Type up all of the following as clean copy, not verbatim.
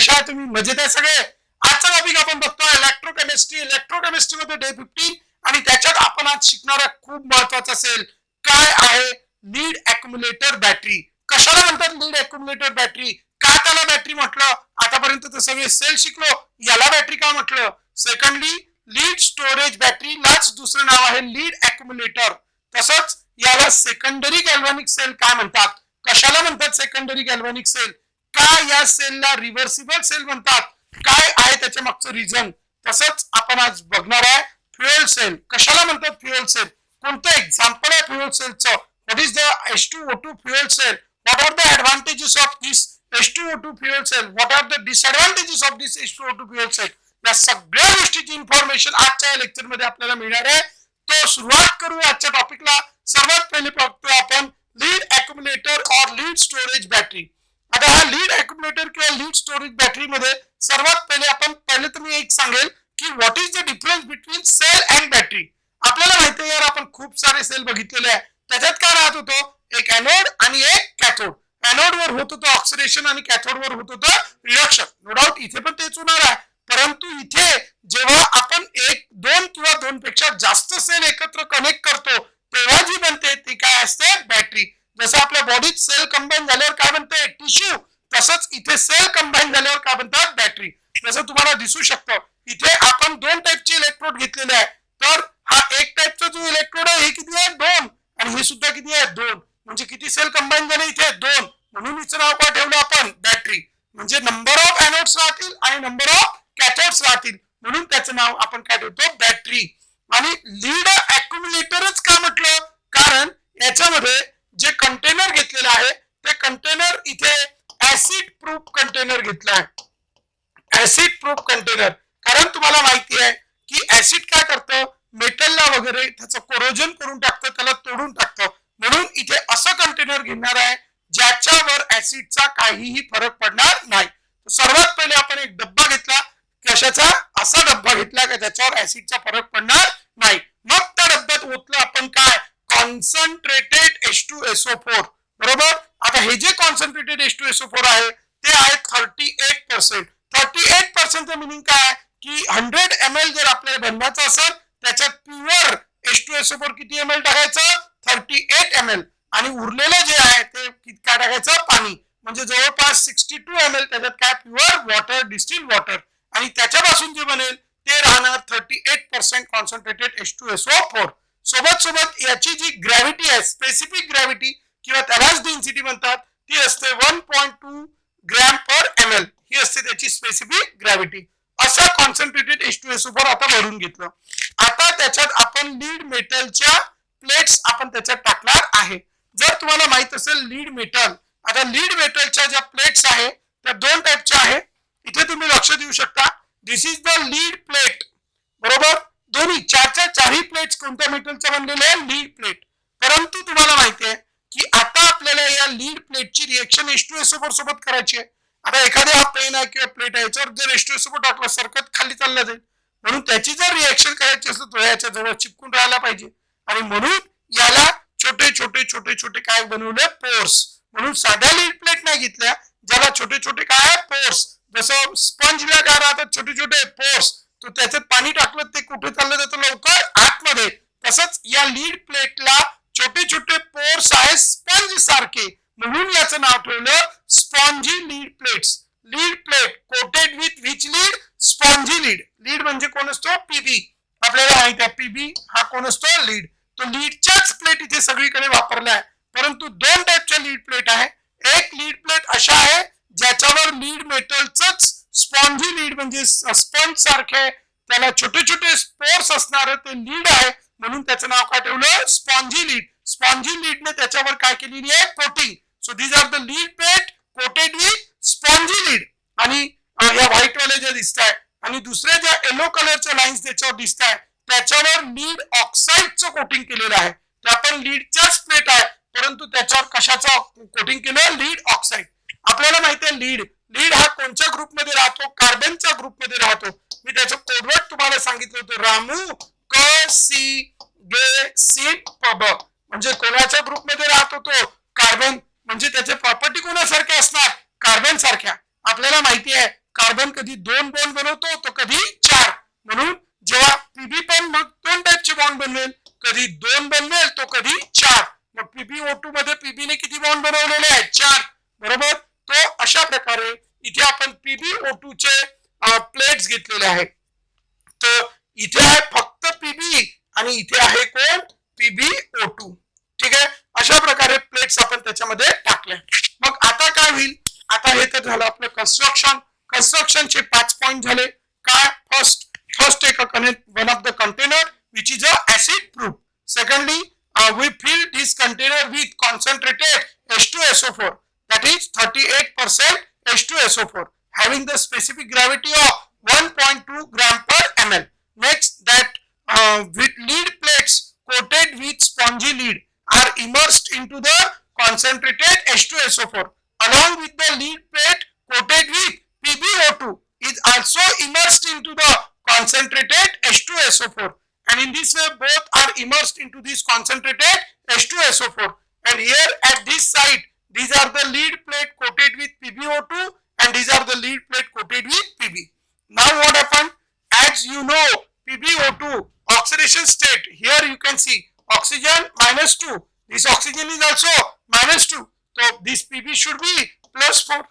कशा आहे तुम्ही? मजेत आहे सगळे? आजचा टॉपिक आपण बघतोय इलेक्ट्रोकेमिस्ट्री. इलेक्ट्रोकेमिस्ट्री मध्ये डे 15 आणि त्याच्यात आपण आज शिकणारा खूप महत्वाचा सेल काय आहे? Lead accumulator battery. कशाला म्हणतात लीड अक्युमुलेटर बॅटरी? का त्याला बॅटरी म्हटलं? आतापर्यंत तर सगळे सेल शिकलो, याला बॅटरी का म्हटलं? सेकंडली लीड स्टोरेज बॅटरीलाच दुसरं नाव आहे लीड अक्युमुलेटर. तसंच याला सेकंडरी गॅल्व्हॅनिक सेल काय म्हणतात? कशाला म्हणतात सेकंडरी गॅल्व्हॅनिक सेल? का या सेलला रिव्हर्सिबल सेल म्हणतात? काय आहे त्याच्या मागचं रिझन? तसंच आपण आज बघणार आहे फ्युएल सेल. कशाला म्हणतात फ्युएल सेल? कोणतं एक्झाम्पल आहे फ्युएल सेलचं? What is the H2O2 fuel cell? What are the advantages of this H2O2 fuel cell? What are the disadvantages of this H2O2 fuel cell? या सगळ्या गोष्टीची इन्फॉर्मेशन आजच्या lecture मध्ये आपल्याला मिळणार आहे. तो सुरुवात करू आजच्या टॉपिकला. सर्वात पहिले बघतोय आपण लीड अक्युमुलेटर और लीड स्टोरेज बॅटरी. आता हा लीड अक्युमुलेटर किंवा लीड स्टोरेज बॅटरी मध्ये सर्वात पहिले तर मी एक सांगेल की what is the difference between cell and battery. आपल्याला माहिती आहे यार, आपण खूप सारे सेल बघितलेले आहे. त्याच्यात काय राहत होतं? एक एनोड आणि एक कॅथोड. एनोड वर होत होतं ऑक्सिडेशन आणि कॅथोड वर होत होतं रिडक्शन. नो डाऊट इथे पण तेच होणार आहे. परंतु इथे जेव्हा आपण एक दोन किंवा दोन पेक्षा जास्त सेल एकत्र कनेक्ट करतो तेव्हा जी बनते ती काय असते? बॅटरी. जसं आपल्या बॉडीत सेल कंबाईन झाल्यावर काय बनते? टिश्यू. तसंच इथे सेल कंबाईन झाल्यावर काय बनतात? बॅटरी. जसं तुम्हाला दिसू शकतं इथे आपण दोन टाईपचे इलेक्ट्रोड घेतलेले आहे. तर हा एक टाईपचा जो इलेक्ट्रोड आहे हे किती आहे? 2. आणि हे सुद्धा किती आहे? 2. म्हणजे किती सेल कंबाईन झाले इथे? 2. म्हणून हिचं नाव काय ठेवलं आपण? बॅटरी. म्हणजे नंबर ऑफ एनोड्स राहतील आणि नंबर ऑफ कॅथोड्स राहतील, म्हणून त्याचं नाव आपण काय ठेवतो? बॅटरी. आणि लीड अक्युमुलेटरच का म्हटलं? कारण याच्यामध्ये जे कंटेनर घेतलेलं आहे ते कंटेनर इथे ऍसिड प्रूफ कंटेनर घेतलं आहे. Acid proof container. कारण तुम्हाला माहिती आहे की ऍसिड काय करतं? मेटलला वगैरे त्याचं कोरोजन करून टाकतं, त्याला तोडून टाकतं. म्हणून इथे असं कंटेनर घेणार आहे ज्याच्यावर ऍसिडचा काहीही फरक पडणार नाही. सर्वात पहिले आपण एक डब्बा घेतला. कशाचा? असा डब्बा घेतला की त्याच्यावर ऍसिडचा फरक पडणार नाही. मग त्या डब्यात ओतलं आपण काय? Concentrated H2SO4. बरोबर. आता हे जे कॉन्सन्ट्रेटेड H2SO4 आहे ते आहे 38%. 38% मिनिंग काय? की 100 ml जर आपल्याला बनवायचं असेल त्याच्यात प्युअर H2SO4 किती ml टाकायचं? 38 ml. आणि उरलेलं जे आहे ते काय टाकायचं? पाणी. म्हणजे जवळपास 62 ml त्याच्यात काय? Pure water, distilled water. आणि त्याच्यापासून जे बनेल ते राहणार 38% कॉन्सन्ट्रेटेड H2SO4. सोबत याची जी ग्रॅव्हिटी आहे, स्पेसिफिक ग्रॅव्हिटी किंवा त्यालाच डेन्सिटी म्हणतात, ती असते 1.2 ग्रॅम पर ml. ही असते त्याची स्पेसिफिक ग्रॅव्हिटी. असा कॉन्सन्ट्रेटेड H2SO4 आता भरून घेतलं. आता त्याच्यात आपण लीड मेटलच्या प्लेट्स आपण त्याच्यात टाकणार आहे. जर तुम्हाला माहित असेल लीड मेटल, आता लीड मेटलच्या ज्या प्लेट्स आहे त्या दोन टाईपच्या आहे. इथे तुम्ही लक्ष देऊ शकता. दिस इज द लीड प्लेट. बरोबर. दोन्ही चारही प्लेट्स कोणत्या मेटलच्या बनलेल्या आहे? Lead plate. परंतु तुम्हाला माहिती आहे की आता आपल्याला या लीड प्लेटची रिएक्शन H2SO4 सोबत करायची आहे. आता एखाद्या पेन आहे किंवा प्लेट आहे याच्यावर जर H2SO4 टाकलं सरकत खाली चालला जाईल. म्हणून त्याची जर रिएक्शन करायची असेल तर याच्या जवळ चिपकून राहायला पाहिजे. आणि म्हणून याला छोटे काय बनवले? पोर्स. म्हणून साध्या लीड प्लेट नाही घेतल्या, ज्याला छोटे काय? पोर्स. जसं स्पंजला काय राहतात? छोटे पोर्स. तो त्याच्यात पाणी टाकलं ते कुठे चाललं जातं? लवकर आतमध्ये. तसंच या लीड प्लेटला छोटे पोर्स आहेत स्पंज सारखे, म्हणून याचं नाव ठेवलं spongy lead plates. Lead plate coated with which lead? Spongy lead. Lead म्हणजे कोण असतो? पीबी. आपल्याला माहिती आहे पीबी हा कोण असतो? लीड. तो लीडच्याच प्लेट इथे सगळीकडे वापरल्या आहे. परंतु दोन टाईपच्या लीड प्लेट आहे. एक लीड प्लेट अशा आहे ज्याच्यावर लीड मेटलच स्पॉन्जी लीड म्हणजे स्पंज सारखे त्याला छोटे स्पोर्स असणार ते लीड आहे, म्हणून त्याचं नाव काय ठेवलं? Spongy lead. स्पॉन्जी लीडने त्याच्यावर काय केलेली आहे? Coating. So these are the lead plate coated with spongy lead. आणि या व्हाईट वाले जे दिसत आहे आणि दुसऱ्या ज्या येलो कलरच्या लाईन्स त्याच्यावर दिसत आहे त्याच्यावर लीड ऑक्साईडचं कोटिंग केलेलं आहे. त्या पण लीडच्याच प्लेट आहे, परंतु त्याच्यावर कशाचं कोटिंग केलं? Lead oxide. आपल्याला माहिती आहे लीड हा कोणत्या ग्रुपमध्ये राहतो? कार्बनच्या ग्रुपमध्ये राहतो. मी त्याचं कोडवर्ड तुम्हाला सांगितलं होतं. रामू क सी गे सी प ब. म्हणजे कोणाच्या ग्रुपमध्ये राहतो तो? कार्बन. म्हणजे त्याचे प्रॉपर्टी कोणासारख्या असणार? कार्बन सारख्या. आपल्याला माहिती आहे कार्बन कधी 2 बॉन्ड बनवतो तो कधी 4. म्हणून जेव्हा पीबी पण मग 2 टाईपचे बॉन्ड बनवेल, कधी 2 बनवेल तो कधी 4. मग PbO2 मध्ये पीबी ने किती बॉन्ड बनवलेले आहेत? 4. बरोबर. तो अशा प्रकारे इथे आपण PbO2 चे प्लेट्स घेतलेले आहेत. तर इथे आहे फक्त पीबी आणि इथे आहे कोण? PbO2. ठीक आहे. अशा प्रकारे प्लेट्स आपण त्याच्यामध्ये टाकल्या. मग आता काय होईल? आता हे तर झालं आपलं कन्स्ट्रक्शनचे 5 पॉइंट झाले. काय? फर्स्ट एक one of the container which is a acid proof. Secondly, we filled this container with concentrated H2SO4, that is 38% H2SO4, having the specific gravity of 1.2 gram per ml. Next, that with lead plates coated with spongy lead are immersed into the concentrated H2SO4, along with the lead plate coated with PbO2 is also immersed into the concentrated H2SO4, and in this way both are immersed into this concentrated H2SO4. And here at this side, these are the lead plate coated with PbO2 and these are the lead plate coated with Pb. Now what happened? As you know, PbO2 oxidation state, here you can see oxygen -2, this oxygen is also -2, so this Pb should be +4.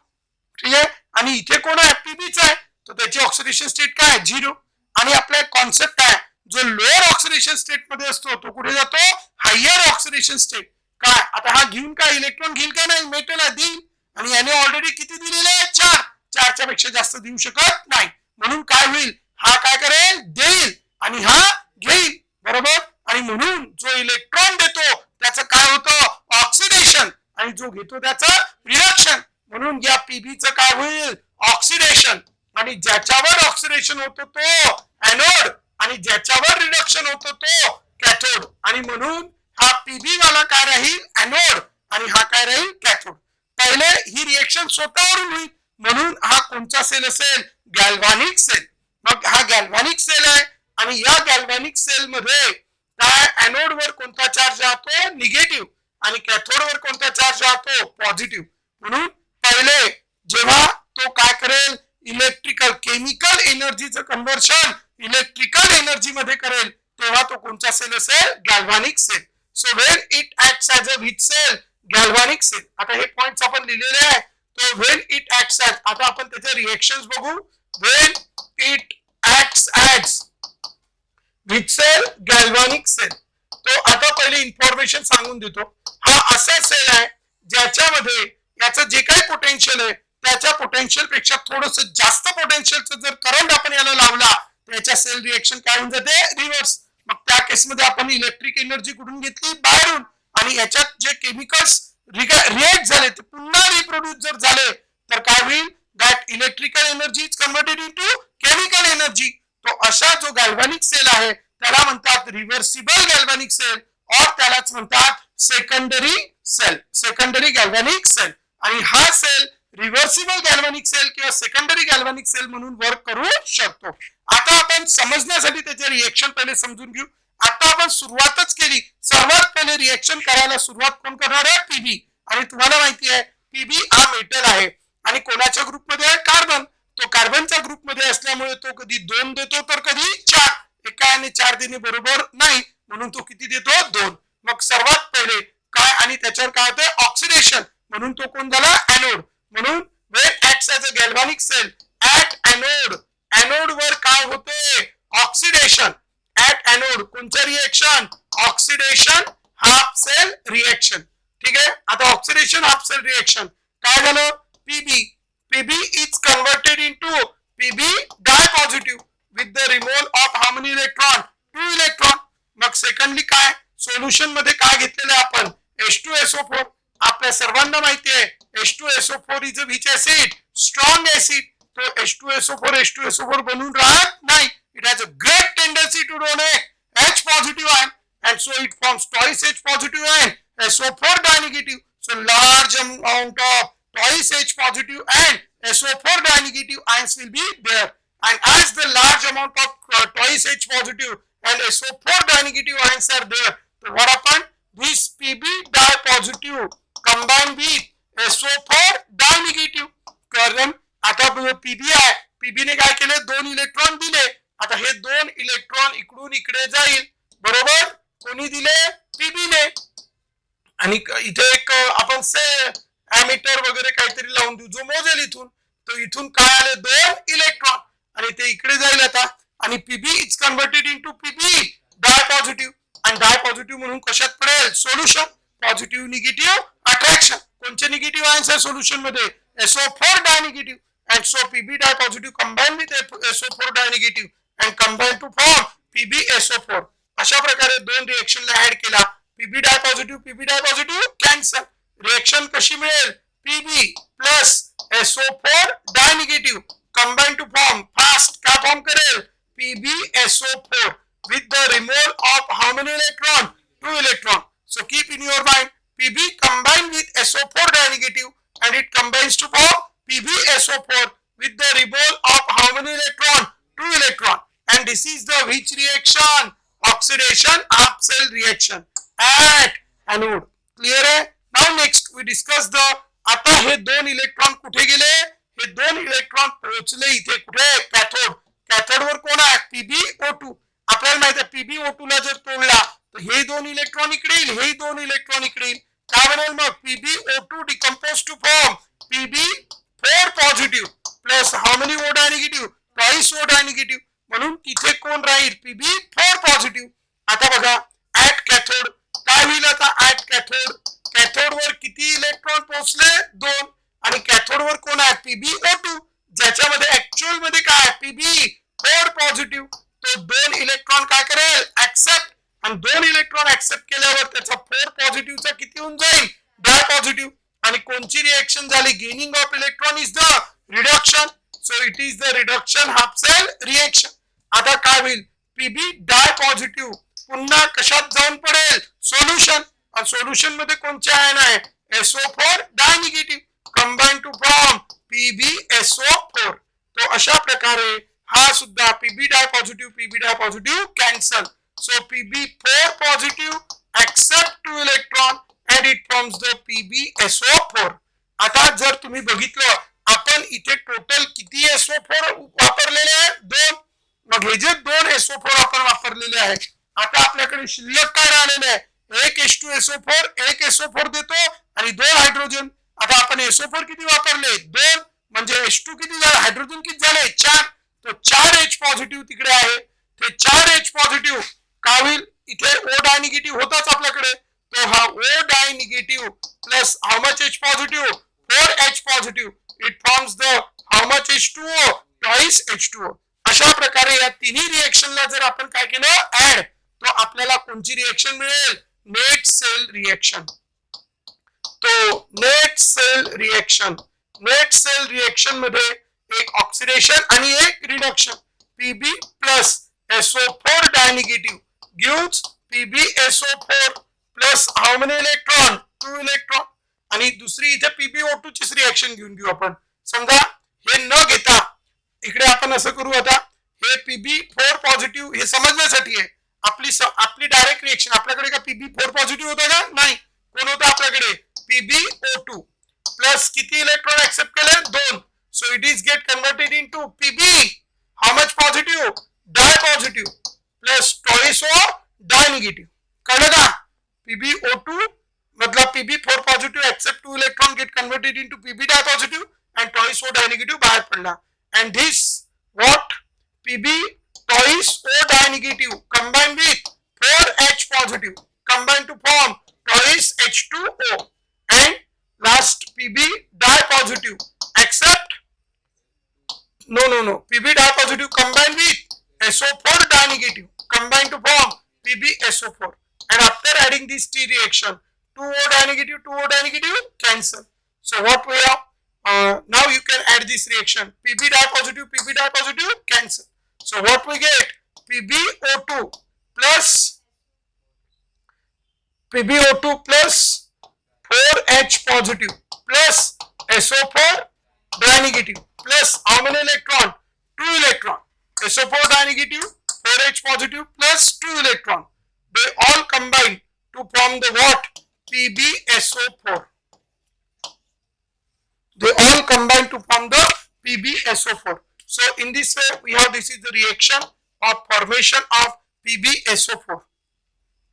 ठीक आहे. आणि इथे कोण आहे? पीबीच आहे, तर त्याची oxidation state काय? 0. आणि आपला कॉन्सेप्ट आहे, जो लोअर ऑक्सिडेशन स्टेट मध्ये असतो तो कुठे जातो? Higher oxidation state. काय? आता हा घेऊन काय इलेक्ट्रॉन घेईल का नाही? मेटल आहे, देईल. आणि याने ऑलरेडी किती दिलेले आहे? 4. 4च्या पेक्षा जास्त देऊ शकत नाही. म्हणून काय होईल? हा काय करेल? देईल आणि हा घेईल. बरोबर. आणि म्हणून जो इलेक्ट्रॉन देतो त्याचं काय होतं? ऑक्सिडेशन. आणि जो घेतो त्याचं रिडक्शन. म्हणून या पीबीचं काय होईल? ऑक्सिडेशन. आणि ज्याच्यावर ऑक्सिडेशन होतो तो एनोड आणि ज्याच्यावर रिडक्शन होतो तो कॅथोड. आणि म्हणून हा पीबी वाला काय राहील? एनोड. आणि हा काय राहील? कॅथोड. पहिले ही रिएक्शन स्वतःवरून होईल. म्हणून हा कोणता सेल असेल? Galvanic cell. मग हा गॅल्व्हॅनिक सेल आहे आणि या गॅल्व्हॅनिक सेल मध्ये काय? एनोड वर कोणता चार्ज राहतो? निगेटिव्ह. आणि कॅथोड वर कोणता चार्ज राहतो? पॉझिटिव्ह. म्हणून पहिले जेव्हा तो काय करेल? इलेक्ट्रिकल केमिकल एनर्जीचं कन्व्हर्शन इलेक्ट्रिकल एनर्जी मध्ये करेल, तेव्हा तो कोणता सेल असेल? Galvanic cell. So when it acts as a which cell? Galvanic cell. आता हे पॉइंट्स आपण लिहिलेले आहे. तो व्हेन इट ऍक्ट्स ऍज, आता आपण त्याचे रिएक्शन्स बघू. When it acts as which cell? Galvanic cell. तो आता पहिले इन्फॉर्मेशन सांगून देतो. हा असा सेल आहे ज्याच्यामध्ये याचं जे काही पोटेन्शियल आहे त्याच्या पोटेन्शियल पेक्षा थोडस जास्त पोटेन्शियलचं जर करंट आपण याला लावला त्याच्या सेल रिएक्शन काय होऊन जाते? रिव्हर्स. मग त्या केसमध्ये आपण इलेक्ट्रिक एनर्जी कुठून घेतली? बाहेरून. आणि याच्यात जे केमिकल्स रिएक्ट झाले ते पुन्हा रिप्रोड्यूस जर झाले तर काय होईल? That electrical energy is converted into chemical energy. तो अशा जो गॅल्व्हॅनिक सेल आहे त्याला म्हणतात रिव्हर्सिबल गॅल्व्हॅनिक सेल, और त्यालाच म्हणतात secondary cell, secondary galvanic cell. आणि हा सेल रिव्हर्सिबल गॅल्व्हॅनिक सेल किंवा सेकंडरी गॅल्व्हॅनिक सेल म्हणून वर्क करू शकतो. आता आपण समजण्यासाठी त्याचे रिएक्शन पहिले समजून घेऊ. आता आपण सुरुवातच केली. सर्वात पहिले रिएक्शन करायला सुरुवात कोण करणार आहे? पीबी. आणि तुम्हाला माहिती आहे पीबी हा मेटल आहे आणि कोणाच्या ग्रुपमध्ये आहे? कार्बन. तो कार्बनच्या ग्रुपमध्ये असल्यामुळे तो कधी 2 देतो तर कधी 4. एकाने 4 देणे बरोबर नाही, म्हणून तो किती देतो? 2. मग सर्वात पहिले काय? आणि त्याच्यावर काय होतं? ऑक्सिडेशन. म्हणून तो कोण झाला? एनोड. म्हणून when acts as a galvanic cell at anode, anode वर काय होते? ऑक्सिडेशन. ऍट एनोड कोणतं reaction? Oxidation half cell reaction. ठीक आहे. आता ऑक्सिडेशन हाफ सेल रिएक्शन काय झालं? PB is converted into PB di positive with the removal of how many electron? 2 electron. मग सेकंडली काय? सोल्युशन मध्ये काय घेतलेलं आहे आपण? H2SO4. आपल्या सर्वांना माहिती आहे H2SO4 is a which acid? Strong acid. तो H2SO4 बनून राहत नाही. It has a great tendency to donate H positive ion, and so it forms twice H positive ion, SO4 dinegative. So large amount of twice H positive and SO4 dinegative ions will be there. And as the large amount of twice H positive and SO4 dinegative ions are there, so what happened? This Pb di positive combined with SO4 dinegative. कारण आता PB आहे, पीबीने काय केले 2 electron दिले. आता हे 2 electron इकडून इकडे जाईल, बरोबर, कोणी दिले, पीबीने. आणि इथे एक आपण एमिटर वगैरे काहीतरी लावून देऊ जो मोजेल इथून. तो इथून काय आले 2 इलेक्ट्रॉन आणि ते इकडे जाईल आता. आणि PB is converted into PB di positive. आणि डाय पॉझिटिव्ह म्हणून कशात पडेल, सोल्युशन. Positive negative attraction. कोणते निगेटिव्ह आन्सर सोल्युशन मध्ये, SO4 di negative. and so Pb die positive combine with SO4 die negative and combine to form PbSO4. अशा प्रकारे दोन reaction ला ऍड केला. Pb die positive cancel. Reaction कशी मिळेल, Pb plus SO4 die negative combine to form fast काय form करेल, PbSO4 with the removal of how many electron, 2 electron. So keep in your mind Pb combined with SO4 die negative and it combines to form PbSO4 with the removal of how many electron, 2 electron. And this is the which reaction, oxidation half cell reaction at anode. Clear है. Now next we discuss the, आता हे दोन electron कुठे गेले, हे दोन electron पोहोचले इथे कुठे, कॅथोड. कॅथोड वर कोण आहे, PbO2. आपल्याला माहिती आहे PbO2 ला जर तोडला तर हे दोन इलेक्ट्रॉन इकडे येईल, हे दोन इलेक्ट्रॉन इकडे येईल. काय बनेल मग, PbO2 decompose to form Pb4 positive plus how many O di negative, twice O di negative. म्हणून तिथे कोण राहील, Pb4 पॉझिटिव्ह. आता बघा ऍट कॅथोड काय होईल, आता ऍट कॅथोड, कॅथोड वर किती इलेक्ट्रॉन पोहोचले, 2. आणि कॅथोड वर कोण आहे, PbO2, ज्याच्यामध्ये ऍक्च्युअल मध्ये काय Pb4 पॉझिटिव्ह. तो 2 इलेक्ट्रॉन काय करेल, ऍक्सेप्ट. आणि 2 इलेक्ट्रॉन ऍक्सेप्ट केल्यावर त्याचा 4 पॉझिटिव्हचा किती होऊन जाईल, डाय पॉझिटिव्ह. आणि कोणची रिएक्शन झाली, gaining of electron is the reduction. So it is the reduction half cell reaction. आता काय होईल, Pb डाय पॉझिटिव्ह पुन्हा कशात जाऊन पडेल, सोल्युशन. आणि सोल्युशन मध्ये कोणचे आयन आहे, SO4 di negative combine to form PbSO4. तो अशा प्रकारे हा सुद्धा Pb di positive cancel. So Pb4 positive except 2 electron and it forms the PbSO4. आता जर तुम्ही बघितलं आपण इथे टोटल किती SO4 वापरलेले आहे, 2. मग हे जे 2 SO4 आपण वापरलेले आहे, आता आपल्याकडे शिल्लक काय राहिलेले आहे, एक H2SO4, एक SO4 देतो आणि 2 हायड्रोजन. आता आपण SO4 किती वापरले, 2. म्हणजे H2 किती झाले, हायड्रोजन किती झाले, 4. तो 4 H पॉझिटिव्ह तिकडे आहे. ते 4 H पॉझिटिव्ह काय होईल, इथे O डाय निगेटिव्ह होताच आपल्याकडे. तो हा O di negative plus how much H positive, 4 H positive. It forms the how much H2O, twice H2O. अशा प्रकारे या तिन्ही रिएक्शनला जर आपण काय केलं, ऍड, तो आपल्याला कोणची रिएक्शन मिळेल, नेट सेल रिएक्शन. तो नेट सेल रिएक्शन मध्ये एक ऑक्सिडेशन आणि एक reduction. Pb plus SO4 di negative gives PbSO4 plus how many electron, 2 electron. आणि दुसरी इथे PbO2 चीच रिएक्शन घेऊन आपण. समजा हे न घेता इकडे आपण असं करू, आता हे Pb4 पॉझिटिव्ह हे समजण्यासाठी आहे. आपली डायरेक्ट रिएक्शन, आपल्याकडे का Pb4 पॉझिटिव्ह होता का, नाही. कोण होता आपल्याकडे, PbO2 प्लस किती इलेक्ट्रॉन एक्सेप्ट केले, 2. So it is get converted into Pb how much positive, di positive plus twice O di negative. कळलं का, PbO2 मतलब Pb4 positive except 2 electron get converted into Pb di positive and twice O di negative बाहेर पडला. and this what, Pb twice O di negative combined with 4H positive combined to form twice H2O and last Pb di positive except no Pb di positive combined with SO4 di negative combined to form PbSO4 and after adding these three reaction 2O di negative cancel. So what we have, now you can add this reaction, Pb di positive cancel. So what we get, PbO2 plus 4H positive plus SO4 di negative plus how many electron, 2 electron. SO4 di negative, 4H positive plus 2 electron. They all combine to form the what, PbSO4. They all combine to form the PbSO4. So in this way we have, this is the reaction of formation of PbSO4.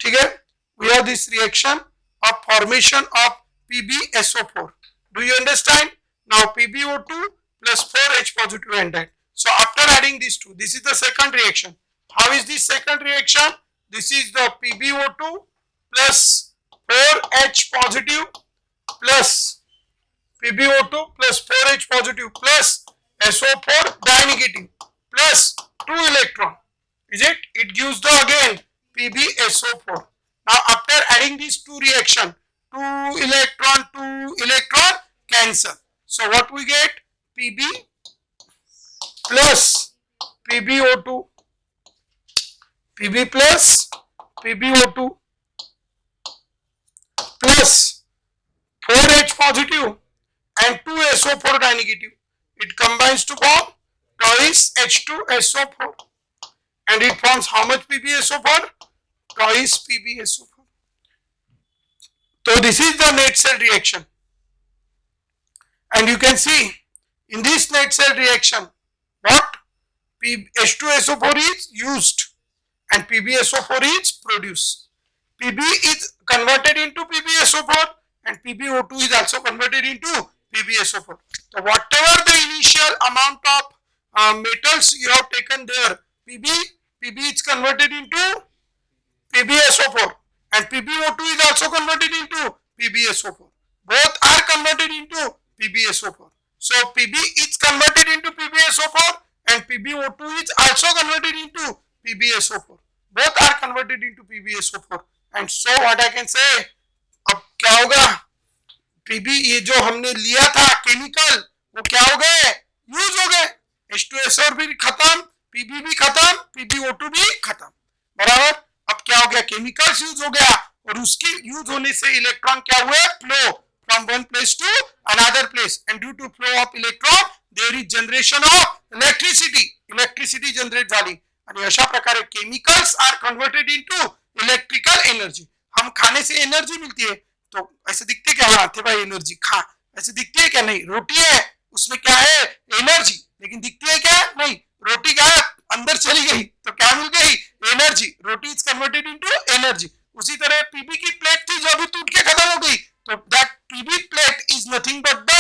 ठीक है, we have this reaction of formation of PbSO4. Do you understand? Now PbO2 plus 4H positive androgen. So after adding these two, this is the second reaction. How is this second reaction? This is the PbO2 plus 4H positive plus PbO2 plus 4H positive plus SO4 dinegative plus 2 electron. Is it? It gives the again PbSO4. Now after adding these two reaction, 2 electron cancel. So what we get? Pb plus PbO2, Pb plus PbO2 plus 4H positive and 2 SO4 dinegative. It combines to form twice H2SO4 and it forms how much PbSO4? Twice PbSO4. So this is the net cell reaction, and you can see in this net cell reaction what H2SO4 is used and PbSO4 is produced. Pb is converted into PbSO4 and PbO2 is also converted into PbSO4. So whatever the initial amount of metals you have taken there, Pb is converted into PbSO4 and PbO2 is also converted into PbSO4. Both are converted into PbSO4. So Pb is converted into PbSO4 and PbO2 is also converted into PbSO4. Both are converted into PbSO4. And so what I can say, अब क्या होगा? Pb ये जो हमने लिया था chemical, वो क्या हो गए? यूज हो गए. H2SO भी खत्म, Pb भी खत्म, PbO2 भी खत्म. बराबर. अब क्या हो गया? केमिकल्स यूज हो गया और उसके यूज होने से इलेक्ट्रॉन क्या हुए? Flow from one place to another place, and due to flow of electron there is generation of electricity generate झाली. आणि अशा प्रकारे chemicals are converted into electrical energy. हम खाने से एनर्जी मिलती है तो ऐसे दिखती है क्या? हाँ थे भाई एनर्जी खा, ऐसे दिखती है क्या? नहीं. रोटी है उसमें क्या है? एनर्जी. लेकिन दिखती है क्या? नहीं. रोटी गायब, अंदर चली गई तो क्या मिल गई? Energy. Roti is converted into energy. उसी तरह पीबी की प्लेट थी जो अभी टूट के खत्म हो गई, तो that PB plate is nothing but the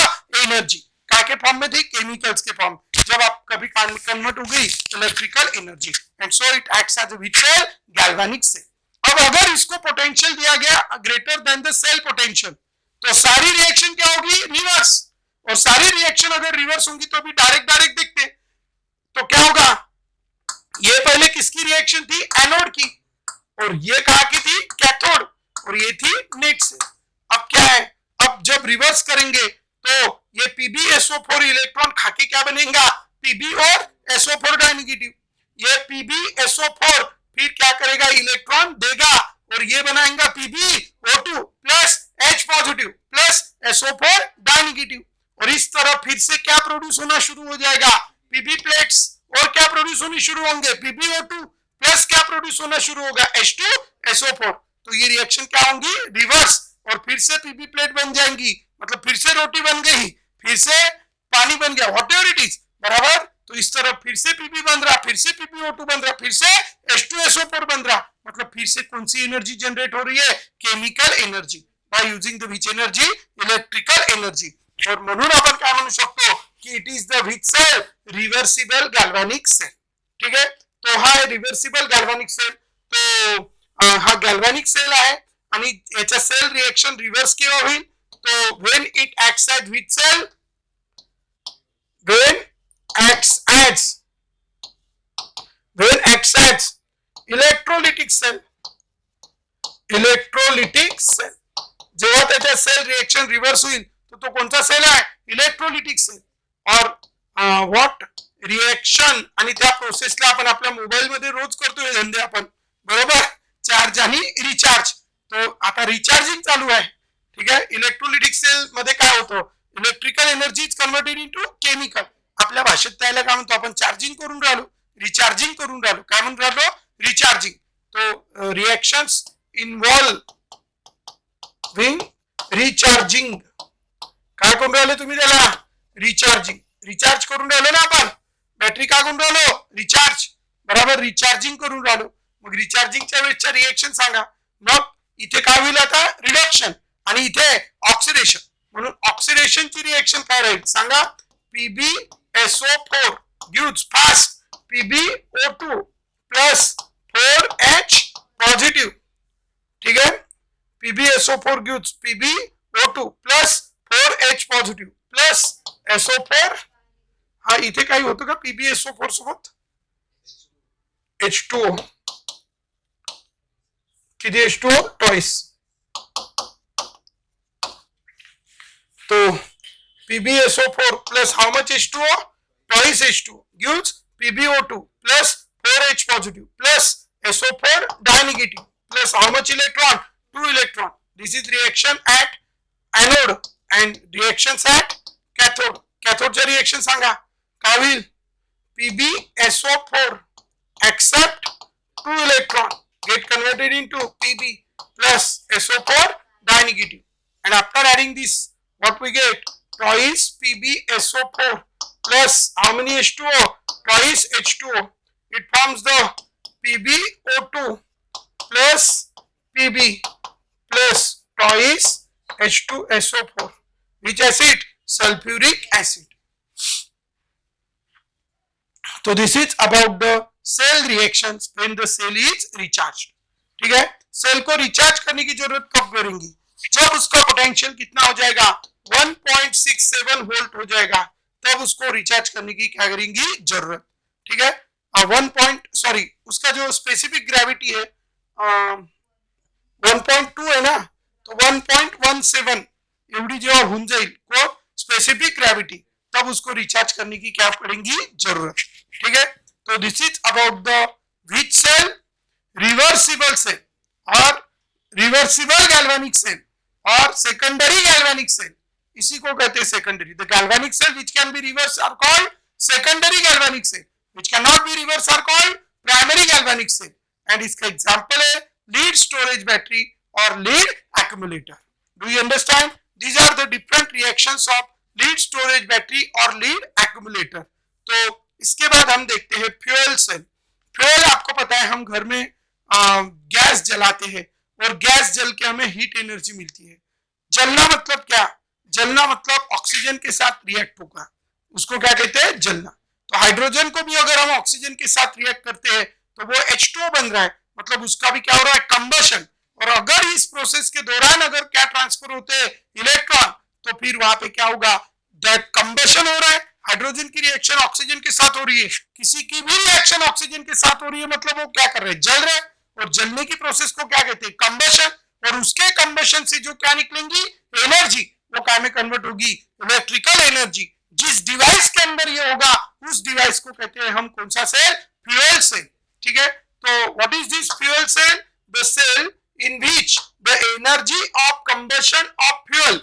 energy. क्या के फॉर्म में थी? केमिकल्स के फॉर्म. जब आप कभी कन्वर्ट हो गई electrical energy, and so it acts as a vitreal galvanic cell. अब अगर इसको पोटेंशियल दिया गया greater than the cell potential, तो सारी रिएक्शन क्या होगी? रिवर्स. और सारी रिएक्शन अगर रिवर्स होंगी तो भी डायरेक्ट दिखते, तो क्या होगा? ये पहले किसकी रिएक्शन थी? एनोड की. और ये कहा की थी? कैथोड. और ये थी नेट से. अब क्या है? अब जब रिवर्स करेंगे तो ये PbSO4 इलेक्ट्रॉन खाके क्या बनेगा? Pb और SO4 डाइनेगेटिव. ये PbSO4 फिर क्या करेगा? इलेक्ट्रॉन देगा और ये बनाएगा PbO2 plus H positive plus SO4 डाइनेगेटिव. और इस तरह फिर से क्या प्रोड्यूस होना शुरू हो जाएगा? Pb plates. और क्या प्रोड्यूस होनी शुरू होंगे? PbO2 प्लस क्या प्रोड्यूस होना शुरू होगा? H2SO4. तो ये रिएक्शन क्या होंगी? रिवर्स. और फिर से Pb प्लेट बन जाएंगी, मतलब फिर से रोटी बन गई, फिर से पानी बन गया, व्हाटएवर इट इज. बराबर. तो इस तरह फिर से Pb बन रहा, फिर से PbO2 बन रहा, फिर से H2SO4 बन रहा. मतलब फिर से कौन सी एनर्जी जनरेट हो रही है? Chemical energy. By using the which energy? Electrical energy. और म्हणून आपण काय म्हणू शकतो की it is the which cell? Reversible galvanic cell. ठीक आहे. तो हा आहे रिव्हर्सिबल गॅल्व्हॅनिक सेल. तो हा गॅल्व्हॅनिक सेल आहे आणि याचा सेल रिएक्शन रिव्हर्स केव्हा होईल? तो when it acts as which cell? when acts as electrolytic cell. जेव्हा त्याच्या सेल रिएक्शन रिव्हर्स होईल तर तो कोणता सेल आहे? Electrolytic cell. और व्हॉट रिएक्शन. आणि त्या प्रोसेसला आपण आपल्या मोबाईल मध्ये रोज करतोय धंदे आपण, बरोबर. चार्ज आणि रिचार्ज. तो आता रिचार्जिंग चालू आहे. ठीक आहे. इलेक्ट्रोलिटिक सेल मध्ये काय होतं? Electrical energy is converted into chemical. आपल्या भाषेत त्याला काय म्हणतो आपण? चार्जिंग करून राहिलो, रिचार्जिंग करून राहिलो. काय म्हणून राहिलो? रिचार्जिंग. तो रिएक्शन्स इन्व्हॉल्विंग रिचार्जिंग. काय करून राहिले तुम्ही त्याला? रिचार्जिंग. रिचार्ज करून राहिलो ना आपण, बॅटरी का करून राहिलो, रिचार्ज, बरोबर, रिचार्जिंग करून राहिलो. मग रिचार्जिंगच्या वेळेसच्या रिएक्शन सांगा. मग इथे काय होईल आता, रिडक्शन, आणि इथे ऑक्सिडेशन. म्हणून ऑक्सिडेशनची रिएक्शन काय राहील सांगा, PbSO4 gives fast PbO2 plus 4H positive. ठीक आहे, PbSO4 gives PbO2 plus 4H positive plus SO4. हा इथे काही होतं का PbSO4 सोबत, H2O, किती H2O, ट्वाइस. तो PbSO4 plus how much H2O, twice H2O gives PbO2 plus 4H positive plus SO4 di-negative plus how much electron, 2 electron. This is reaction at anode and reactions at cathode. Cathode चा reaction सांगा काय होईल, PbSO4 accept 2 electron get converted into Pb plus SO4 di-negative, and after adding this what we get, twice PbSO4 plus how many H2O, twice H2O. It forms the PbO2 plus Pb plus twice H2SO4. Which acid, sulfuric acid. So this is about the cell reactions when the cell is recharged. ठीक है, sale को recharge करने की जरूरत कब करेंगी, जब उसका पोटेंशियल कितना हो जाएगा, 1.67 वोल्ट हो जाएगा, तब उसको रिचार्ज करने की क्या करेंगी जरूरत. ठीक है, 1 उसका जो स्पेसिफिक ग्रेविटी है 1.2 है ना, तो 1.17 एवढी जेव्हा होऊन जाईल को स्पेसिफिक ग्रेविटी, तब उसको रिचार्ज करने की क्या पड़ेगी जरूरत. ठीक है, तो this is about the which cell, reversible cell और रिवर्सिबल गैल्वेनिक सेल और सेकेंडरी गैल्वेनिक सेल. इसी को कहते हैं secondary. The galvanic cell which can be reversed are called secondary galvanic cell, which cannot be reversed are called primary galvanic cell. and इसका example है lead storage battery और lead accumulator. Do you understand? These are the different reactions of lead storage battery और lead accumulator. तो इसके बाद हम देखते हैं fuel cell. Fuel आपको पता है हम घर में गैस जलाते हैं और गैस जल के हमें हीट एनर्जी मिलती है. जलना मतलब क्या, जलना मतलब ऑक्सीजन के साथ रिएक्ट होगा, उसको क्या कहते हैं जलना. तो हाइड्रोजन को भी अगर हम ऑक्सीजन के साथ रिएक्ट करते हैं तो वो H2O बन रहा है, मतलब उसका भी क्या हो रहा है, कंबशन. और अगर इस प्रोसेस के दौरान अगर क्या ट्रांसफर होते हैं, इलेक्ट्रॉन, तो फिर वहां पे क्या होगा, दैट कंबशन हो रहा है. हाइड्रोजन की रिएक्शन ऑक्सीजन के साथ हो रही है, किसी की भी रिएक्शन ऑक्सीजन के साथ हो रही है, मतलब वो क्या कर रहे हैं, जल रहे हैं. और जलने की प्रोसेस को क्या कहते हैं, कंबशन. और उसके कंबशन से जो क्या निकलेंगी, एनर्जी, वो क्या में कन्वर्ट होगी, इलेक्ट्रिकल एनर्जी. जिस डिवाइस के अंदर ये होगा उस डिवाइस को कहते हैं हम कौन सा सेल, फ्यूल सेल. ठीक है, तो what is this fuel cell, the cell in which the energy of combustion of fuel,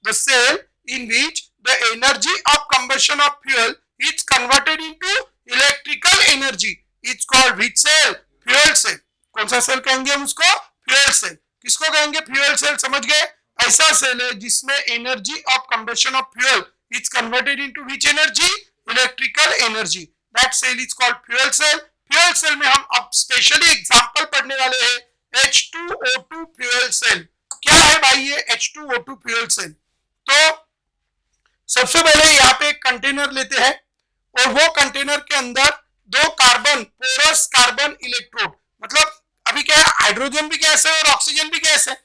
the cell in which the energy of combustion of fuel is converted into electrical energy, it's called which cell, fuel cell. कौन सा sale कहेंगे हम उसको, fuel sale. किसको कहेंगे fuel sale, समझ गए, ऐसा cell है जिसमें energy of combustion of fuel is converted into which energy, electrical energy. That cell is called fuel cell. फ्यूल सेल में हम अब स्पेशली एग्जांपल पढ़ने वाले हैं H2O2 फ्यूल सेल. क्या है भाई ये H2O2 फ्यूल सेल. तो सबसे पहले यहाँ पे एक कंटेनर लेते हैं और वो कंटेनर के अंदर 2 कार्बन, पोरस कार्बन इलेक्ट्रोड, मतलब अभी क्या है, हाइड्रोजन भी गैस है और ऑक्सीजन भी गैस है,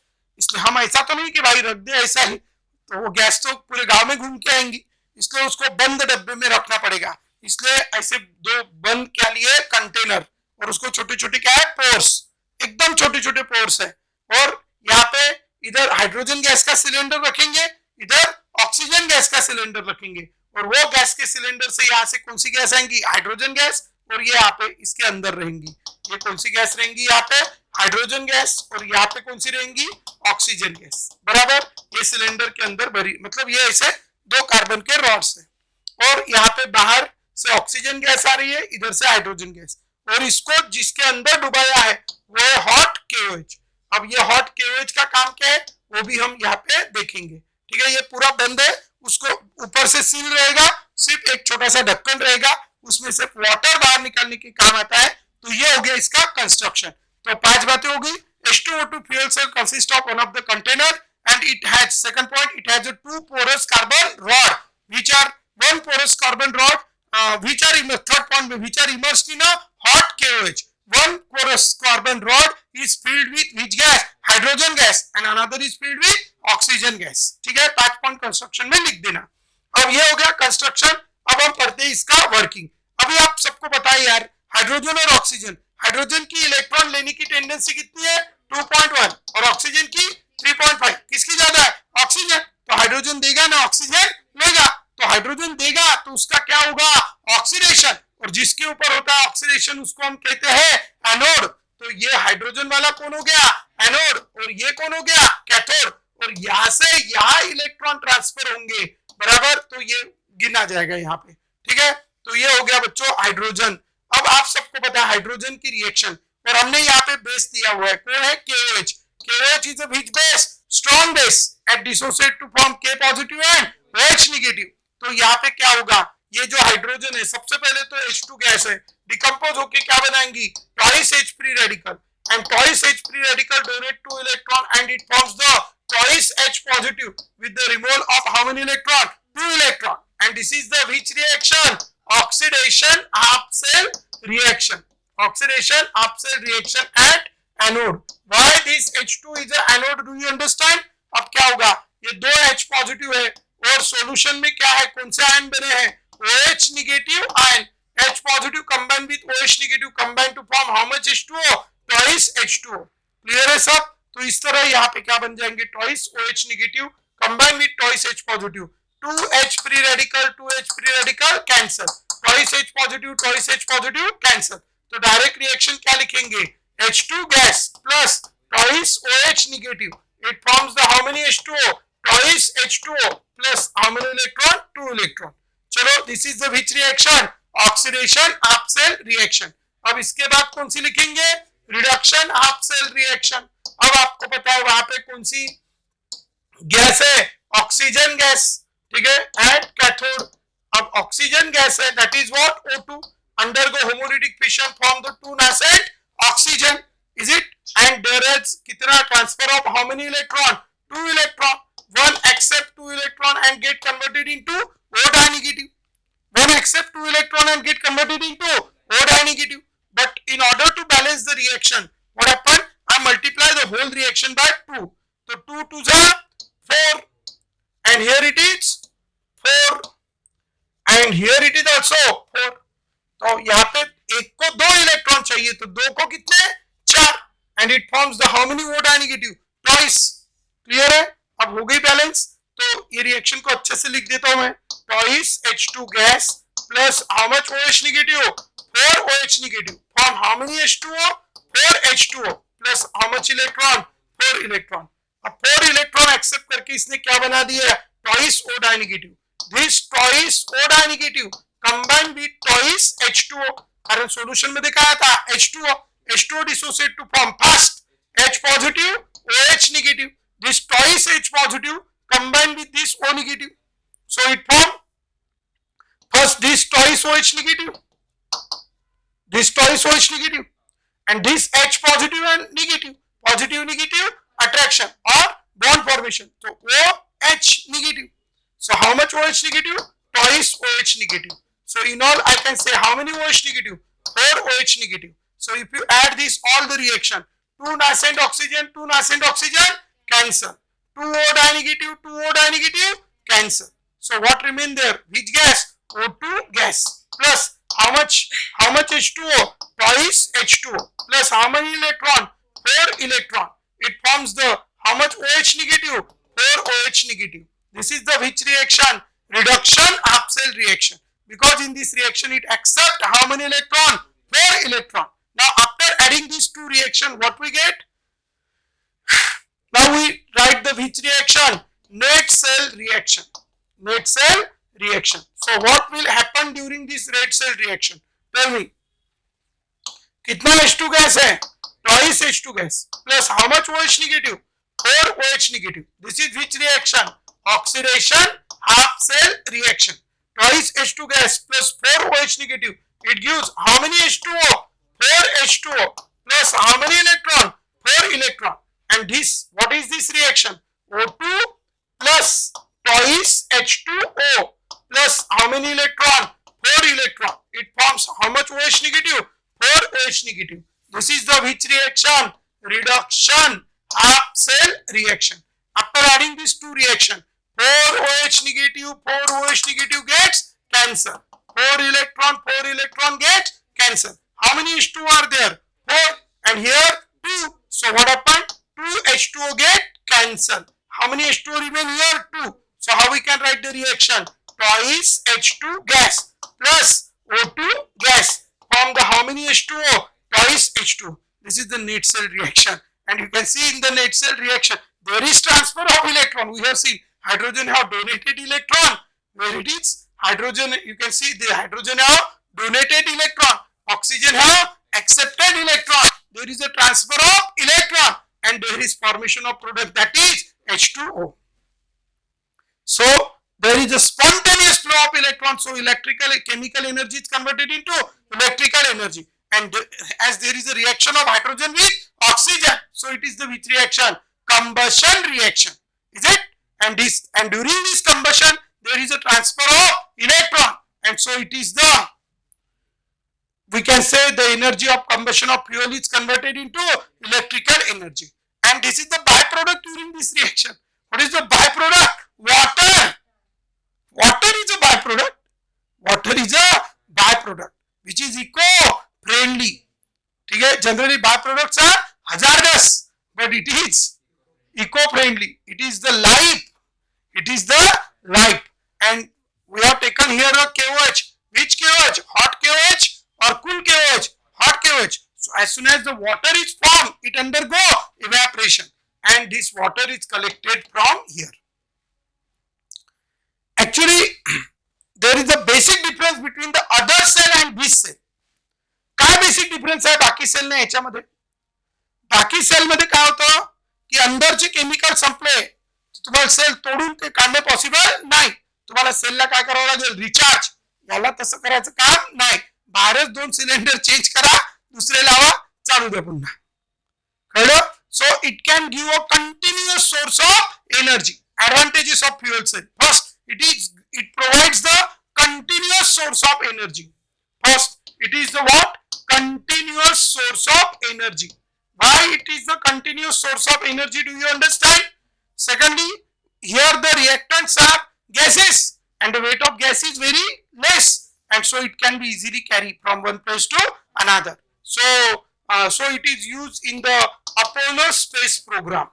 इसलिए हम ऐसा तो नहीं कि भाई रख दे ऐसा ही, तो वो गैस तो पूरे गांव में घूम के आएंगी, इसलिए उसको बंद डब्बे में रखना पड़ेगा. इसलिए ऐसे 2 बंद क्या लिए, कंटेनर, और उसको छोटे छोटे क्या है, पोर्स, एकदम छोटे छोटे पोर्स है. और यहाँ पे इधर हाइड्रोजन गैस का सिलेंडर रखेंगे, इधर ऑक्सीजन गैस का सिलेंडर रखेंगे, और वो गैस के सिलेंडर से यहाँ से कौन सी गैस आएंगी, हाइड्रोजन गैस, और ये यहाँ पे इसके अंदर रहेंगी. ये कौन सी गैस रहेंगी, यहाँ पे हाइड्रोजन गैस, और यहाँ पे कौन सी रहेंगी, ऑक्सीजन गैस. बराबर, ये सिलेंडर के अंदर भरी, मतलब ये ऐसे 2 कार्बन के रॉड्स है, और यहाँ पे बाहर से ऑक्सीजन गैस आ रही है, इधर से हाइड्रोजन गैस, और इसको जिसके अंदर डुबाया है वो है हॉट KOH. अब ये हॉट KOH का काम क्या है वो भी हम यहाँ पे देखेंगे. ठीक है, ये पूरा बंद है, उसको ऊपर से सील रहेगा सिर्फ एक छोटा सा ढक्कन रहेगा, उसमें सिर्फ वाटर बाहर निकालने के काम आता है। तो ये हो गया इसका कंस्ट्रक्शन। तो 5 बातें हो गई। H2O2 fuel cell consists of one of the container and it has, second point, it has a two porous carbon rod which are one porous carbon rod which are third point which are immersed in a hot KOH. One porous carbon rod is filled with which gas? Hydrogen gas, and another is filled with oxygen gas. ठीक है, 5 point construction में लिख देना। अब ये हो गया construction. अब हम पढ़ते हैं इसका वर्किंग। अभी आप सबको पता है यार, हाइड्रोजन और ऑक्सीजन, हाइड्रोजन की इलेक्ट्रॉन लेने की टेंडेंसी कितनी है? 2.1 और ऑक्सीजन की 3.5। किसकी ज्यादा है? ऑक्सीजन। तो हाइड्रोजन देगा ना ऑक्सीजन लेगा, तो हाइड्रोजन देगा तो उसका क्या होगा? ऑक्सीडेशन। और जिसके ऊपर होता है ऑक्सीडेशन उसको हम कहते हैं एनोड। तो ये हाइड्रोजन वाला कौन हो गया? एनोड। और ये कौन हो गया? कैथोड। और यहां से यहां इलेक्ट्रॉन ट्रांसफर होंगे, बराबर, तो ये गिना जाएगा यहाँ पे। ठीक है, तो ये हो गया बच्चों हाइड्रोजन। अब आप सबको पता है हाइड्रोजन की रिएक्शन, और हमने यहाँ पे बेस दिया हुआ है, कौन है? KOH। KOH is a which base? Strong base at dissociate to form K positive and OH negative। तो यहाँ पे क्या होगा? ये जो हाइड्रोजन है, सबसे पहले तो H2 गैस है, डिकम्पोज होके क्या बनाएंगी? twice H free radical, and twice H free radical donate 2 electron and it forms the twice H positive with the removal of how many electron? 2 electron, and this is the which reaction? Oxidation half cell reaction। Oxidation half cell reaction at anode। Why this H2 is a anode? Do you understand? अब क्या होगा? ये दो H positive है और solution में क्या है? कौन से ion बने हैं? OH negative ion. H positive combine with OH negative combine to form how much H2O? Twice H2O। Clear है सब? तो इस तरह यहाँ पे क्या बन जाएंगे? Twice OH negative combine with twice H positive, 2H free radical, 2H free radical cancel, twice H positive cancel। तो direct reaction क्या लिखेंगे? H2 gas plus twice OH negative, it forms the how many H2O? Twice H2O plus how many electron? 2 electron। चलो, this is the which reaction? Oxidation half cell reaction। अब इसके बाद कौन C लिखेंगे? Reduction half cell reaction। अब आपको पता है वहां पे कौन सी गैस है? Oxygen gas. ठीक है, एट कैथोड। अब ऑक्सीजन गैस है, that is what? O2 undergo homolytic fission form the 2 nascent oxygen, is it? And there is कितना transfer of how many electron? 2 electron। One accept 2 electron and get converted into O negative। One accept 2 electron and get converted into O negative। But in order to balance the reaction, what happen? I multiply the whole reaction by 2। So 2 2s are 4, and here it is 4, and here it is also 4। तो यहाँ पे एक को 2 electron चाहिए, तो 2 को कितने? 4, end it forms the how many O negative? Twice. Clear है? अब हो गई बैलेंस। तो ये रिएक्शन को अच्छे से लिख देता हूं मैं, twice H2 gas plus how much OH negative? 4 OH negative form how many H2O? 4 H2O plus how much electron? 4 electron. अब 4 इलेक्ट्रॉन एक्सेप्ट करके इसने क्या बना दिया? Twice O negative. This twice O negative combine with twice H2O, कारण solution में दिखाया था H2O। H2O dissociate to form first H positive OH negative, this twice H positive combined with this O negative, so it form first this twice OH negative, this twice OH negative, and this H positive and negative, positive negative attraction or bond formation, so OH negative। So how much OH negative? Twice OH negative। So in all I can say how many OH negative? 4 OH negative। So if you add this all the reaction, 2 nascent oxygen, 2 nascent oxygen cancel, 2 O negative, 2 O negative cancel। So what remain there? Which gas? O2 gas plus how much H2O? Twice H2O plus how many electron? 4 electron। It forms the how much OH negative? 4 OH negative। This is the which reaction? Reduction half cell reaction, because in this reaction it accept how many electron? 4 electron। Now after adding these two reaction, what we get? Now we write the which reaction? Net cell reaction। Net cell reaction। So what will happen during this net cell reaction? Tell me, कितना H2 gas है? Twice H2 gas plus how much OH negative? 4 OH negative। This is which reaction? Oxidation half cell reaction। twice H2 gas plus 4 OH negative. It gives how many H2O? 4 H2O plus how many electron? 4 electron. And this, what is this reaction? O2 plus twice H2O plus how many electron? 4 electron. It forms how much OH negative? 4 OH negative. This is the which reaction? Reduction half cell reaction. After adding these two reaction, 4 OH negative, 4 OH negative gets cancer. 4 electron get cancer. How many H2 are there? 4 and here 2. So what happened? 2 H2O get cancer. How many H2O remain here? 2. So how we can write the reaction? Twice H2 gas plus O2 gas form the how many H2O? Twice H2. This is the net cell reaction. And you can see in the net cell reaction, there is transfer of electron. We have seen hydrogen have donated electron. Where it is? Hydrogen, you can see the hydrogen have donated electron. Oxygen have accepted electron. There is a transfer of electron and there is formation of product, that is H2O. So there is a spontaneous flow of electrons. So electrical chemical energy is converted into electrical energy. And as there is a reaction of hydrogen with oxygen, so it is the which reaction? Combustion reaction. Is it? And during this combustion, there is a transfer of electron. And so it is the, we can say the energy of combustion of fuel is converted into electrical energy. And this is the byproduct during this reaction. What is the byproduct? Water. Water is a byproduct. Water is a byproduct which is eco-friendly. Okay? Generally byproducts are hazardous, but it is eco-friendly. It is the life. It is the life. And we have taken here a KOH. Which KOH? Hot KOH or cool KOH? Hot KOH. So as soon as the water is formed, it undergo evaporation. And this water is collected from here. Actually, there is a basic difference between the other cell and this cell. काय basic difference आहे बाकी sale ने याच्यामध्ये? बाकी sale मध्ये काय होतं की अंदरचे केमिकल संपले, तुम्हाला सेल तोडून ते काढणे पॉसिबल नाही. तुम्हाला सेलला काय करावं लागेल? रिचार्ज. याला तसं करायचं काम नाही. बाहेरच 2 सिलेंडर चेंज करा, दुसरे लावा, चालू द्या पुन्हा. कळलं? So it can give a continuous source of energy. Advantages of fuel cell. First, it provides the continuous source of energy. First, it is the what? Continuous source of energy. Why it is the continuous source of energy? Do you understand? Secondly, here the reactants are gases and the weight of gas is very less, and so it can be easily carried from one place to another. So it is used in the Apollo space program.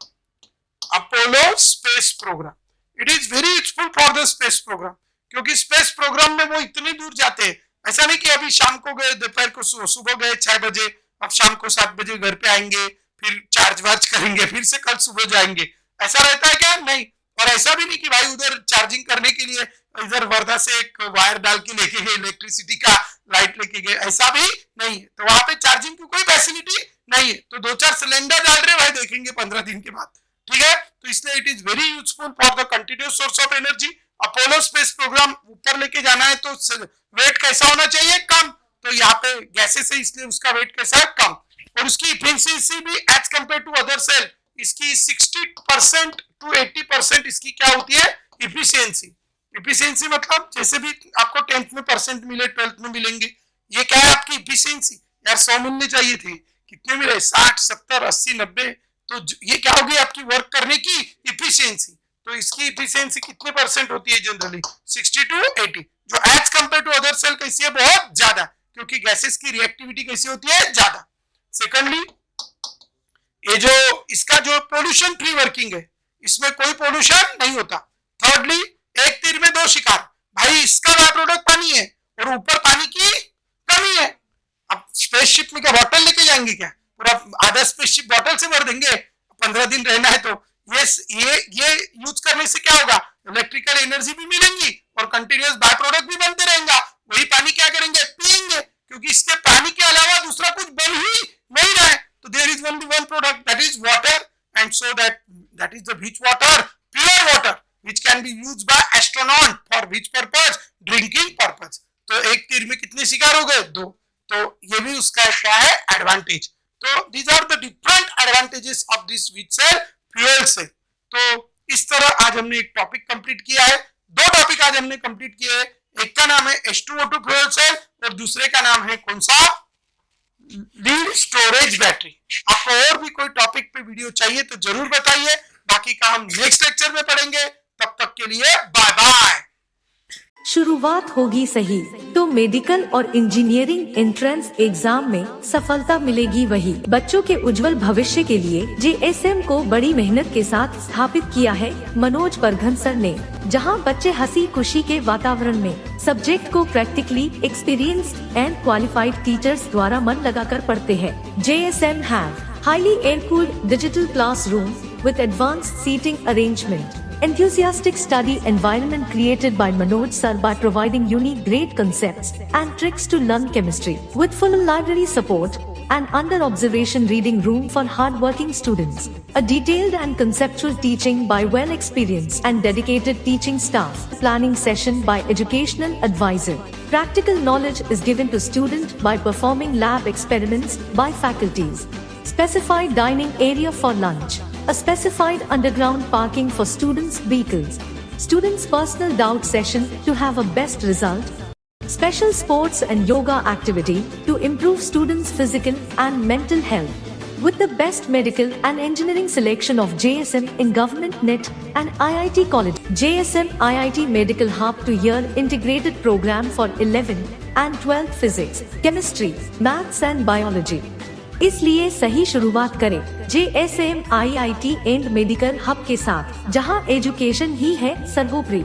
Apollo space program. It is very useful for the space program, क्योंकि space programme में वो इतनी दूर जाते हैं. ऐसा नहीं कि अभी शाम को गए, दोपहर को सुबह गए 6 बजे, अब शाम को 7 बजे घर पे आएंगे, फिर चार्ज वार्ज करेंगे, फिर से कल सुबह जाएंगे. ऐसा रहता है क्या? नहीं. और ऐसा भी नहीं कि भाई उधर चार्जिंग करने के लिए इधर वर्धा से एक वायर डाल के लेके गए, इलेक्ट्रिसिटी का लाइट लेके गए, ऐसा भी नहीं. तो वहां पे चार्जिंग की कोई फैसिलिटी नहीं है. तो 2-4 सिलेंडर डाल रहे भाई, देखेंगे 15 दिन के बाद. ठीक है? तो इसलिए it is very useful for the continuous source of energy. Apollo space program ऊपर लेके जाना है तो वेट कैसा होना चाहिए? कम. तो यहाँ पे गैसेस है इसलिए उसका वेट कैसा है? कम. और उसकी इफिशिएंसी भी as compared to other cell, इसकी 60% to 80% इसकी क्या होती है? इफिशियंसी. इफिशियंसी मतलब जैसे भी आपको 10th में परसेंट मिले, 12th में मिलेंगे. ये क्या है आपकी इफिशियंसी? यार 100 मिलने चाहिए थे, कितने मिले? 60, 70, 80, 90. तो ये क्या होगी? आपकी वर्क करने की इफिशियंसी. तो इसकी इफिशियंसी कितने परसेंट होती है? जनरली 60 to 80, जो as compared to other cell कैसी है? बहुत ज्यादा, क्योंकि गैसेस की रिएक्टिविटी कैसी होती है? ज्यादा. सेकंडली, ये जो इसका जो पोल्यूशन फ्री वर्किंग है, इसमें कोई पोल्यूशन नहीं होता. थर्डली, एक तीर में 2 शिकार. भाई इसका बाय प्रोडक्ट पानी है और ऊपर पानी की कमी है. अब स्पेसशिप में क्या बॉटल लेके जाएंगे क्या? पूरा आधा स्पेसशिप बॉटल से भर देंगे? 15 दिन रहना है तो ये यूज करने से क्या होगा? इलेक्ट्रिकल एनर्जी भी मिलेंगी और कंटिन्यूअस बाय प्रोडक्ट भी बनते रहेगा. वही पानी क्या करेंगे? पिएंगे, क्योंकि इसके पानी के अलावा दूसरा कुछ बन ही नहीं रहा है. तो there is only one product, that is water. And so that is the which water? Pure water. which can be used by astronaut for which purpose? Drinking purpose. तो एक तीर में कितने शिकार हो गए? 2. तो ये भी उसका क्या है? एडवांटेज. तो these are the different advantages of this which cell fuel cell. तो इस तरह आज हमने एक टॉपिक कंप्लीट किया है. 2 टॉपिक आज हमने कंप्लीट किए हैं. एक का नाम है H2O2 फ्यूल सेल और दूसरे का नाम है कौन सा? Lead storage battery. आपको और भी कोई टॉपिक पे वीडियो चाहिए तो जरूर बताइए. बाकी का हम नेक्स्ट लेक्चर में पढ़ेंगे. तब तक के लिए बाय बाय. शुरुआत होगी सही तो मेडिकल और इंजीनियरिंग एंट्रेंस एग्जाम में सफलता मिलेगी वही. बच्चों के उज्जवल भविष्य के लिए JSM को बड़ी मेहनत के साथ स्थापित किया है मनोज परघन सर ने, जहां बच्चे हंसी खुशी के वातावरण में सब्जेक्ट को practically experienced end qualified teachers द्वारा मन लगाकर पढ़ते हैं. JSM have highly air-cooled digital classroom with advanced seating arrangement. Enthusiastic study environment created by Manoj sir by providing unique great concepts and tricks to learn chemistry. With full library support and under observation reading room for hard-working students. A detailed and conceptual teaching by well-experienced and dedicated teaching staff. Planning session by educational advisor. Practical knowledge is given to student by performing lab experiments by faculties. Specified dining area for lunch. A specified underground parking for students' vehicles. Students' personal doubt session to have a best result. Special sports and yoga activity to improve students' physical and mental health. With the best medical and engineering selection of JSM in Government NET and IIT College. JSM IIT Medical Hub to year integrated program for 11th and 12th physics, chemistry, maths and biology. इसलिए सही शुरुआत करें JSM IIT and medical hub के साथ, जहां education ही है सर्वोपरि.